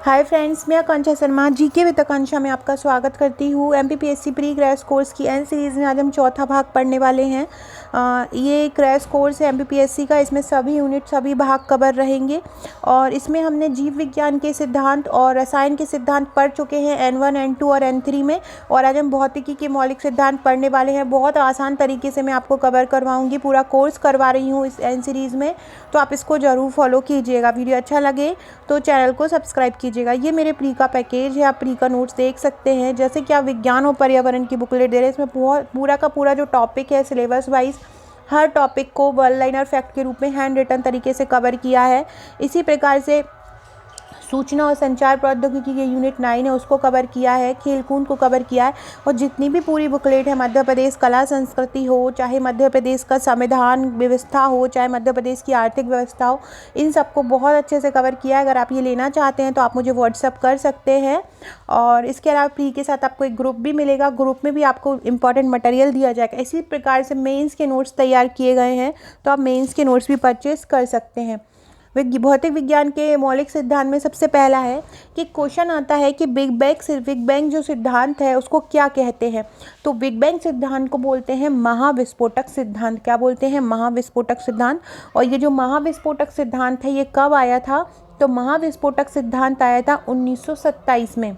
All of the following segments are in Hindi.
हाय फ्रेंड्स, मैं आकांक्षा शर्मा जीके विद आकांक्षा में आपका स्वागत करती हूँ। एमपीपीएससी प्री क्रैश कोर्स की एन सीरीज़ में आज हम चौथा भाग पढ़ने वाले हैं। ये क्रैश कोर्स है एमपीपीएससी का। इसमें सभी यूनिट सभी भाग कवर रहेंगे और इसमें हमने जीव विज्ञान के सिद्धांत और रसायन के सिद्धांत पढ़ चुके हैं N1 N2 और N3 में। और आज हम भौतिकी के मौलिक सिद्धांत पढ़ने वाले हैं। बहुत आसान तरीके से मैं आपको कवर करवाऊँगी, पूरा कोर्स करवा रही हूँ इस एन सीरीज़ में, तो आप इसको ज़रूर फॉलो कीजिएगा। वीडियो अच्छा लगे तो चैनल को सब्सक्राइब कीजिएगा। ये मेरे प्री का पैकेज है, आप प्री का नोट्स देख सकते हैं। जैसे कि आप विज्ञान और पर्यावरण की बुकलेट दे रहे हैं, इसमें पूरा का पूरा जो टॉपिक है सिलेबस वाइज हर टॉपिक को वन लाइनर फैक्ट के रूप में हैंड रिटन तरीके से कवर किया है। इसी प्रकार से सूचना और संचार प्रौद्योगिकी के यूनिट 9 है, उसको कवर किया है। खेलकूद को कवर किया है। और जितनी भी पूरी बुकलेट है, मध्य प्रदेश कला संस्कृति हो, चाहे मध्य प्रदेश का संविधान व्यवस्था हो, चाहे मध्य प्रदेश की आर्थिक व्यवस्था हो, इन सबको बहुत अच्छे से कवर किया है। अगर आप ये लेना चाहते हैं तो आप मुझे व्हाट्सअप कर सकते हैं। और इसके अलावा प्री के साथ आपको एक ग्रुप भी मिलेगा, ग्रुप में भी आपको इंपॉर्टेंट मटेरियल दिया जाएगा। इसी प्रकार से मेंस के नोट्स तैयार किए गए हैं, तो आप मेंस के नोट्स भी परचेज कर सकते हैं। भौतिक विज्ञान के मौलिक सिद्धांत में सबसे पहला है कि क्वेश्चन आता है कि बिग बैंग जो सिद्धांत है उसको क्या कहते हैं। तो बिग बैंग सिद्धांत को बोलते हैं महाविस्फोटक सिद्धांत। क्या बोलते हैं? महाविस्फोटक सिद्धांत। और ये जो महाविस्फोटक सिद्धांत है ये कब आया था? तो महाविस्फोटक सिद्धांत आया था 1927 में।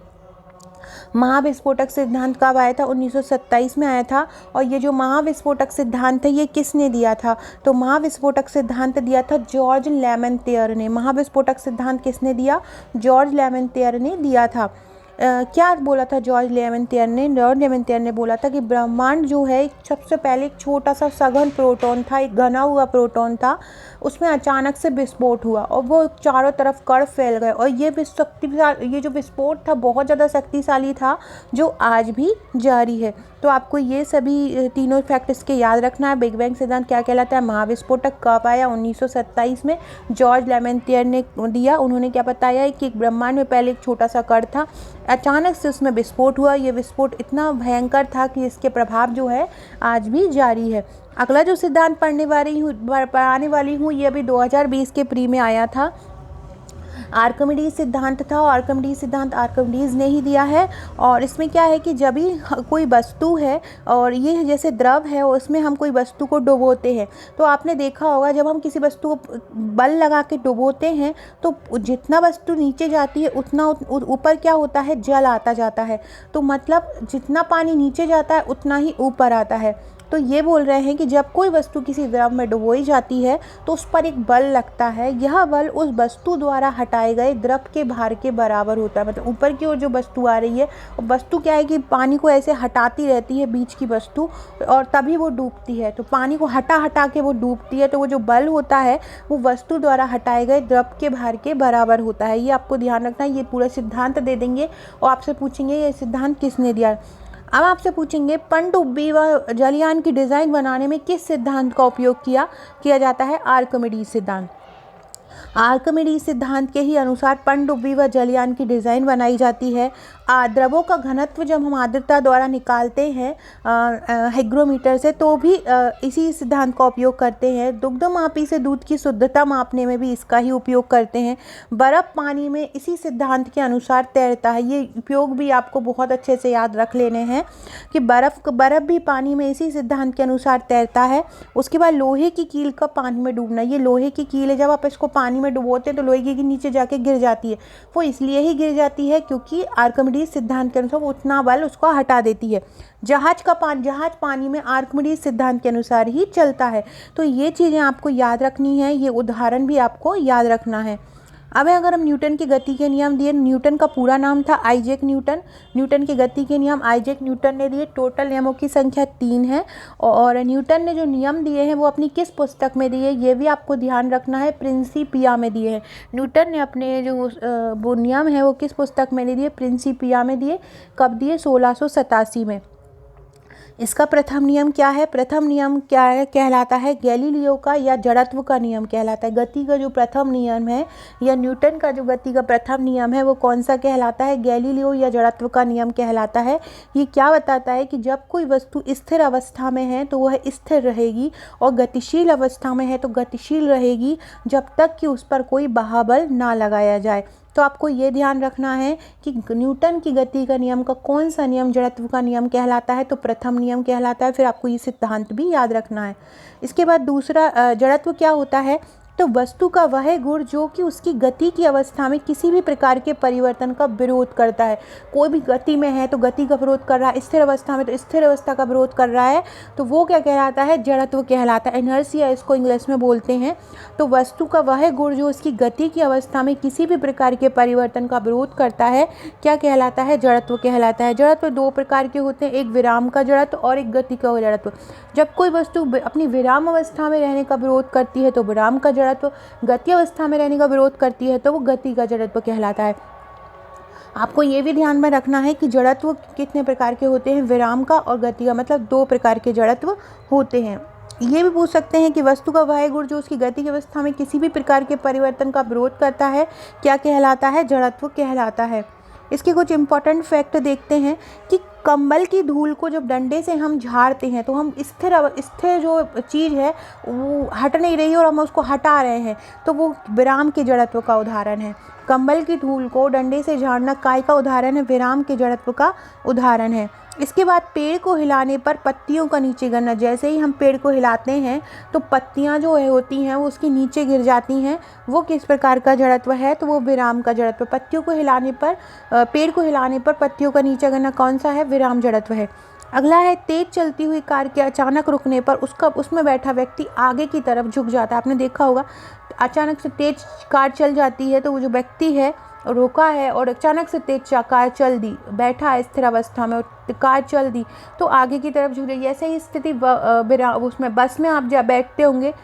महाविस्फोटक सिद्धांत कब आया था? 1927 में आया था। और ये जो महाविस्फोटक सिद्धांत है ये किसने दिया था? तो महाविस्फोटक सिद्धांत दिया था जॉर्ज लेमैत्रे ने। महाविस्फोटक सिद्धांत किसने दिया? जॉर्ज लेमैत्रे ने दिया था। क्या बोला था जॉर्ज लेमैत्रे ने? जॉर्ज लेमैत्रे ने बोला था कि ब्रह्मांड जो है सबसे पहले एक छोटा सा सघन प्रोटॉन था, एक घना हुआ प्रोटॉन था, उसमें अचानक से विस्फोट हुआ और वो चारों तरफ कण फैल गए। और ये जो विस्फोट था बहुत ज़्यादा शक्तिशाली था, जो आज भी जारी है। तो आपको ये सभी तीनों फैक्ट इसके याद रखना है। बिग बैंग सिद्धांत क्या कहलाता है? महाविस्फोटक कब आया? 1927 में जॉर्ज लेमैत्रे ने दिया। उन्होंने क्या बताया कि ब्रह्मांड में पहले एक छोटा सा कण था, अचानक से उसमें विस्फोट हुआ। ये विस्फोट इतना भयंकर था कि इसके प्रभाव जो है आज भी जारी है। अगला जो सिद्धांत पढ़ाने वाली हूँ ये अभी 2020 के प्री में आया था। आर्किमिडीज सिद्धांत था। और आर्किमिडीज सिद्धांत आर्किमिडीज ने ही दिया है। और इसमें क्या है कि जब भी कोई वस्तु है और ये जैसे द्रव है और उसमें हम कोई वस्तु को डुबोते हैं, तो आपने देखा होगा जब हम किसी वस्तु को बल लगा के डुबोते हैं तो जितना वस्तु नीचे जाती है उतना ऊपर क्या होता है? जल आता जाता है। तो मतलब जितना पानी नीचे जाता है उतना ही ऊपर आता है। तो ये बोल रहे हैं कि जब कोई वस्तु किसी द्रव में डुबोई जाती है तो उस पर एक बल लगता है। यह बल उस वस्तु द्वारा हटाए गए द्रव के भार के बराबर होता है। मतलब ऊपर की ओर जो वस्तु आ रही है, वस्तु क्या है कि पानी को ऐसे हटाती रहती है बीच की वस्तु, और तभी वो डूबती है। तो पानी को हटा के वो डूबती है। तो वो जो बल होता है वो वस्तु द्वारा हटाए गए द्रव के भार के बराबर होता है। ये आपको ध्यान रखना है। ये पूरा सिद्धांत दे देंगे और आपसे पूछेंगे ये सिद्धांत किसने दिया। अब आपसे पूछेंगे पनडुब्बी व जलयान की डिज़ाइन बनाने में किस सिद्धांत का उपयोग किया जाता है? आर्किमिडीज सिद्धांत। आर्किमिडीज सिद्धांत के ही अनुसार पनडुब्बी व जलयान की डिज़ाइन बनाई जाती है। द्रवों का घनत्व जब हम आर्द्रता द्वारा निकालते हैं हाइग्रोमीटर से, तो भी इसी सिद्धांत का उपयोग करते हैं। दुग्धमापी से दूध की शुद्धता मापने में भी इसका ही उपयोग करते हैं। बर्फ़ पानी में इसी सिद्धांत के अनुसार तैरता है। ये उपयोग भी आपको बहुत अच्छे से याद रख लेने हैं कि बर्फ़ भी पानी में इसी सिद्धांत के अनुसार तैरता है। उसके बाद लोहे की कील का पानी में डूबना। ये लोहे की कील है, जब आप इसको पानी में डुबोते हैं तो लोहे की नीचे जाके गिर जाती है। वो इसलिए ही गिर जाती है क्योंकि आर्किमिडीज सिद्धांत के अनुसार वो उतना बल उसको हटा देती है। जहाज पानी में आर्किमिडीज सिद्धांत के अनुसार ही चलता है। तो ये चीज़ें आपको याद रखनी है। ये उदाहरण भी आपको याद रखना है। अब अगर हम न्यूटन की गति के नियम दिए, न्यूटन का पूरा नाम था आइजैक न्यूटन। न्यूटन के गति के नियम आइजैक न्यूटन ने दिए। टोटल नियमों की संख्या 3 है। और न्यूटन ने जो नियम दिए हैं वो अपनी किस पुस्तक में दिए, ये भी आपको ध्यान रखना है। प्रिंसिपिया में दिए हैं। न्यूटन ने अपने जो वो नियम है वो किस पुस्तक में दिए? प्रिंसिपिया में दिए। कब दिए? 1687 में। इसका प्रथम नियम क्या है? प्रथम नियम क्या है कहलाता है? गैलीलियो का या जड़त्व का नियम कहलाता है। गति का जो प्रथम नियम है या न्यूटन का जो गति का प्रथम नियम है वो कौन सा कहलाता है? गैलीलियो या जड़त्व का नियम कहलाता है। ये क्या बताता है कि जब कोई वस्तु स्थिर अवस्था में है तो वह स्थिर रहेगी और गतिशील अवस्था में है तो गतिशील रहेगी, जब तक कि उस पर कोई बहाबल ना लगाया जाए। तो आपको ये ध्यान रखना है कि न्यूटन की गति का नियम का कौन सा नियम जड़त्व का नियम कहलाता है, तो प्रथम नियम कहलाता है। फिर आपको ये सिद्धांत भी याद रखना है। इसके बाद दूसरा, जड़त्व क्या होता है, तो वस्तु का वह गुण जो कि उसकी गति की अवस्था में किसी भी प्रकार के परिवर्तन का विरोध करता है। कोई भी गति में है तो गति का विरोध कर रहा है, स्थिर अवस्था में तो स्थिर अवस्था का विरोध कर रहा है, तो वो क्या कहलाता है, जड़त्व कहलाता है। इनर्शिया इसको इंग्लिश में बोलते हैं। तो वस्तु का वह गुण जो उसकी गति की अवस्था में किसी भी प्रकार के परिवर्तन का विरोध करता है, क्या कहलाता है, जड़त्व कहलाता है। जड़त्व दो प्रकार के होते हैं, एक विराम का जड़त्व और एक गति का जड़त्व। जब कोई वस्तु अपनी विराम अवस्था में रहने का विरोध करती है तो विराम का जड़त्व, गति अवस्था में रहने का विरोध करती है तो वो गति का जड़त्व कहलाता है। आपको ये भी ध्यान में रखना है कि जड़त्व कितने प्रकार के होते हैं, विराम का और गति का, मतलब दो प्रकार के जड़त्व होते हैं। ये भी पूछ सकते हैं कि वस्तु का वह गुण जो उसकी गति की अवस्था में किसी भी प्रकार के परिवर्तन का विरोध करता है, क्या कहलाता है, जड़त्व कहलाता है। इसके कुछ इंपॉर्टेंट फैक्ट देखते हैं कि कंबल की धूल को जब डंडे से हम झाड़ते हैं तो हम स्थिर जो चीज़ है वो हट नहीं रही है और हम उसको हटा रहे हैं, तो वो विराम के जड़त्व का उदाहरण है। कंबल की धूल को डंडे से झाड़ना काय का उदाहरण है, विराम के जड़त्व का उदाहरण है। इसके बाद पेड़ को हिलाने पर पत्तियों का नीचे गिरना, जैसे ही हम पेड़ को हिलाते हैं तो पत्तियां जो है होती हैं वो उसके नीचे गिर जाती हैं, वो किस प्रकार का जड़त्व है, तो वो विराम का जड़त्व। पत्तियों को हिलाने पर, पेड़ को हिलाने पर पत्तियों का नीचे गिरना कौन सा है, विराम जड़त्व है। अगला है तेज चलती हुई कार के अचानक रुकने पर उसमें बैठा व्यक्ति आगे की तरफ झुक जाता है। आपने देखा होगा, अचानक से तेज कार चल जाती है तो वो जो व्यक्ति है रोका है और अचानक से तेज कार चल दी, बैठा है स्थिर अवस्था में और कार चल दी तो आगे की तरफ झुक जाएगी। ऐसे ही स्थिति उसमें बस में आप जब बैठते होंगे,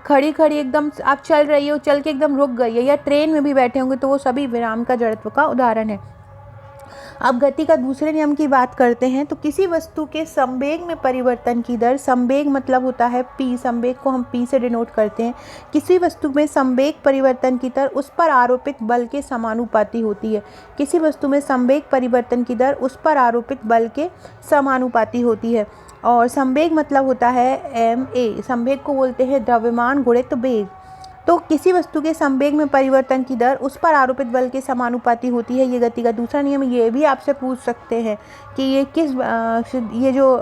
खड़ी एकदम आप चल रही हो, चल के एकदम रुक गई है, या ट्रेन में भी बैठे होंगे, तो वो सभी विराम का जड़त्व का उदाहरण है। अब गति का दूसरे नियम की बात करते हैं। तो किसी वस्तु के संवेग में परिवर्तन की दर, संवेग मतलब होता है p, संवेग को हम p से डिनोट करते हैं। किसी वस्तु में संवेग परिवर्तन की दर उस पर आरोपित बल के समानुपाती होती है। किसी वस्तु में संवेग परिवर्तन की दर उस पर आरोपित बल के समानुपाती होती है। और संवेग मतलब होता है ma, संवेग को बोलते हैं द्रव्यमान गुणित वेग। तो किसी वस्तु के संवेग में परिवर्तन की दर उस पर आरोपित बल के समानुपाती होती है। ये गति का दूसरा नियम। ये भी आपसे पूछ सकते हैं कि ये जो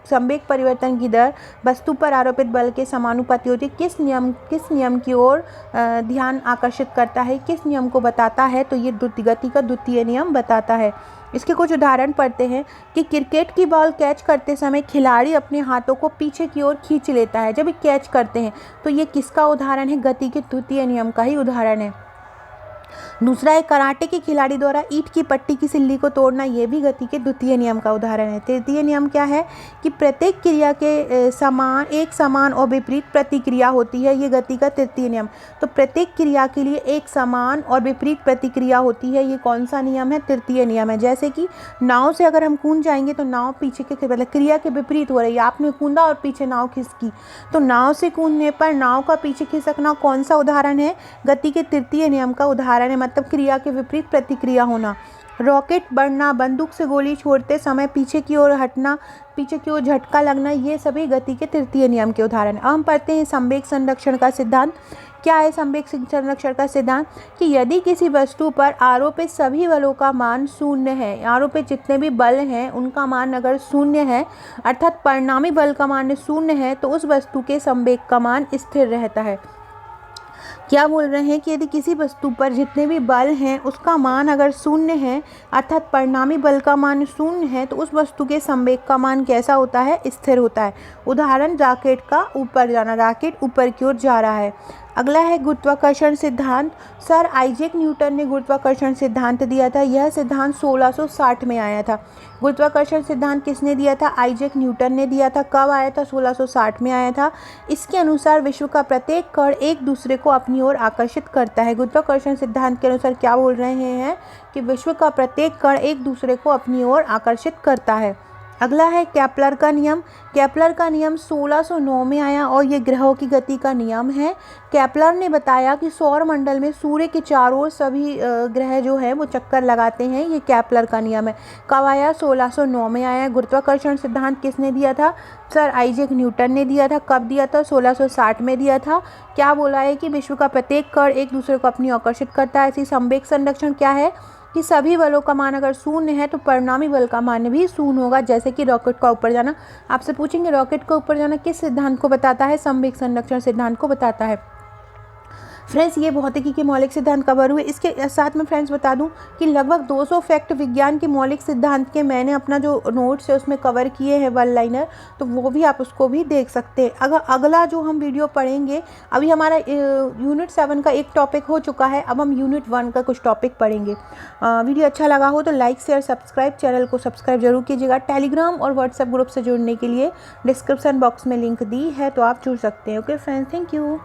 संवेग परिवर्तन की दर वस्तु पर आरोपित बल के समानुपाती होती है, किस नियम की ओर ध्यान आकर्षित करता है, किस नियम को बताता है, तो ये गति का द्वितीय नियम बताता है। इसके कुछ उदाहरण पढ़ते हैं कि क्रिकेट की बॉल कैच करते समय खिलाड़ी अपने हाथों को पीछे की ओर खींच लेता है जब ये कैच करते हैं, तो ये किसका उदाहरण है, गति के द्वितीय नियम का ही उदाहरण है। दूसरा है कराटे के खिलाड़ी द्वारा ईंट की पट्टी की सिल्ली को तोड़ना, ये भी गति के द्वितीय नियम का उदाहरण है। तृतीय नियम क्या है कि प्रत्येक क्रिया के एक समान और विपरीत प्रतिक्रिया होती है, ये गति का तृतीय नियम। तो प्रत्येक क्रिया के लिए एक समान और विपरीत प्रतिक्रिया होती है, ये कौन सा नियम है, तृतीय नियम है। जैसे कि नाव से अगर हम कूद जाएंगे तो नाव पीछे के मतलब क्रिया के विपरीत हो रही है, आपने कूदा और पीछे नाव खिसकी, तो नाव से कूदने पर नाव का पीछे खिसकना कौन सा उदाहरण है, गति के तृतीय नियम का उदाहरण है, मतलब क्रिया के विपरीत प्रतिक्रिया होना। रॉकेट बढ़ना, बंदूक से गोली छोड़ते समय पीछे की ओर हटना, पीछे की ओर झटका लगना, ये सभी गति के तृतीय नियम के उदाहरण। अब हम पढ़ते हैं संवेग संरक्षण का सिद्धांत। क्या है संवेग संरक्षण का सिद्धांत, कि यदि किसी वस्तु पर आरोपित सभी बलों का मान शून्य है, आरोपित जितने भी बल हैं उनका मान अगर शून्य है, अर्थात परिणामी बल का मान शून्य है, तो उस वस्तु के संवेग का मान स्थिर रहता है। क्या बोल रहे हैं कि यदि किसी वस्तु पर जितने भी बल हैं उसका मान अगर शून्य है, अर्थात परिणामी बल का मान शून्य है, तो उस वस्तु के संवेग का मान कैसा होता है, स्थिर होता है। उदाहरण राकेट का ऊपर जाना, राकेट ऊपर की ओर जा रहा है। अगला है गुरुत्वाकर्षण सिद्धांत। सर आइजैक न्यूटन ने गुरुत्वाकर्षण सिद्धांत दिया था। यह सिद्धांत 1660 में आया था। गुरुत्वाकर्षण सिद्धांत किसने दिया था, आइजैक न्यूटन ने दिया था। कब आया था, 1660 में आया था। इसके अनुसार विश्व का प्रत्येक कण एक दूसरे को अपनी ओर आकर्षित करता है। गुरुत्वाकर्षण सिद्धांत के अनुसार क्या बोल रहे हैं कि विश्व का प्रत्येक कण एक दूसरे को अपनी ओर आकर्षित करता है। अगला है केपलर का नियम। केपलर का नियम 1609 में आया और ये ग्रहों की गति का नियम है। केपलर ने बताया कि सौर मंडल में सूर्य के चारों ओर सभी ग्रह जो है वो चक्कर लगाते हैं। ये केपलर का नियम है। कब आया? 1609 में आया। गुरुत्वाकर्षण सिद्धांत किसने दिया था? सर आइजैक न्यूटन ने दिया था। कब दिया था? 1660 में दिया था। क्या बोला है कि विश्व का प्रत्येक कण एक दूसरे को अपनी आकर्षित करता है। ऐसी संवेग संरक्षण क्या है कि सभी बलों का मान अगर शून्य है तो परिणामी बल का मान भी शून्य होगा। जैसे कि रॉकेट का ऊपर जाना, आपसे पूछेंगे रॉकेट का ऊपर जाना किस सिद्धांत को बताता है? संवेग संरक्षण सिद्धांत को बताता है। फ्रेंड्स ये भौतिकी के मौलिक सिद्धांत कवर हुए। इसके साथ में फ्रेंड्स बता दूं कि लगभग 200 फैक्ट विज्ञान के मौलिक सिद्धांत के मैंने अपना जो नोट्स है उसमें कवर किए हैं वन लाइनर, तो वो भी आप उसको भी देख सकते हैं। अगर अगला जो हम वीडियो पढ़ेंगे, अभी हमारा यूनिट 7 का एक टॉपिक हो चुका है, अब हम यूनिट 1 का कुछ टॉपिक पढ़ेंगे। वीडियो अच्छा लगा हो तो लाइक शेयर सब्सक्राइब, चैनल को सब्सक्राइब जरूर कीजिएगा। टेलीग्राम और व्हाट्सएप ग्रुप से जुड़ने के लिए डिस्क्रिप्शन बॉक्स में लिंक दी है, तो आप जुड़ सकते हैं। Okay friends, thank you.